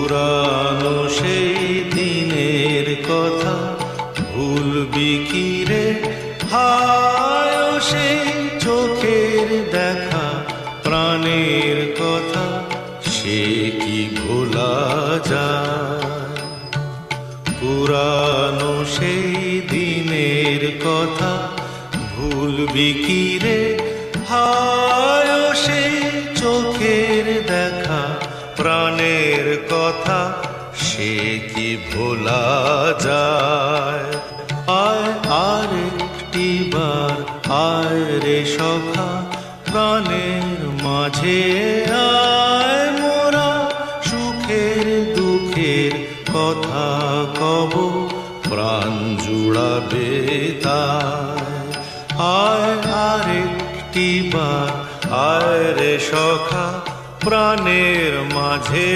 পুরানো সেই দিনের কথা ভুলবি কি রে? হায় সেই চোখের দেখা প্রাণের কথা সে কি ভোলা যায়? পুরানো সেই দিনের কথা ভুলবি কি রে? হায় সেই চোখের দেখা প্রাণের কথা সে কি ভোলা যায়? আয় আর একটি বার আয় রে সখা প্রাণের মাঝে আয়, মোরা সুখের দুঃখের কথা কব প্রাণ জুড়াবে তাই। আয় আর একটি বার আয় রে সখা প্রাণের মাঝে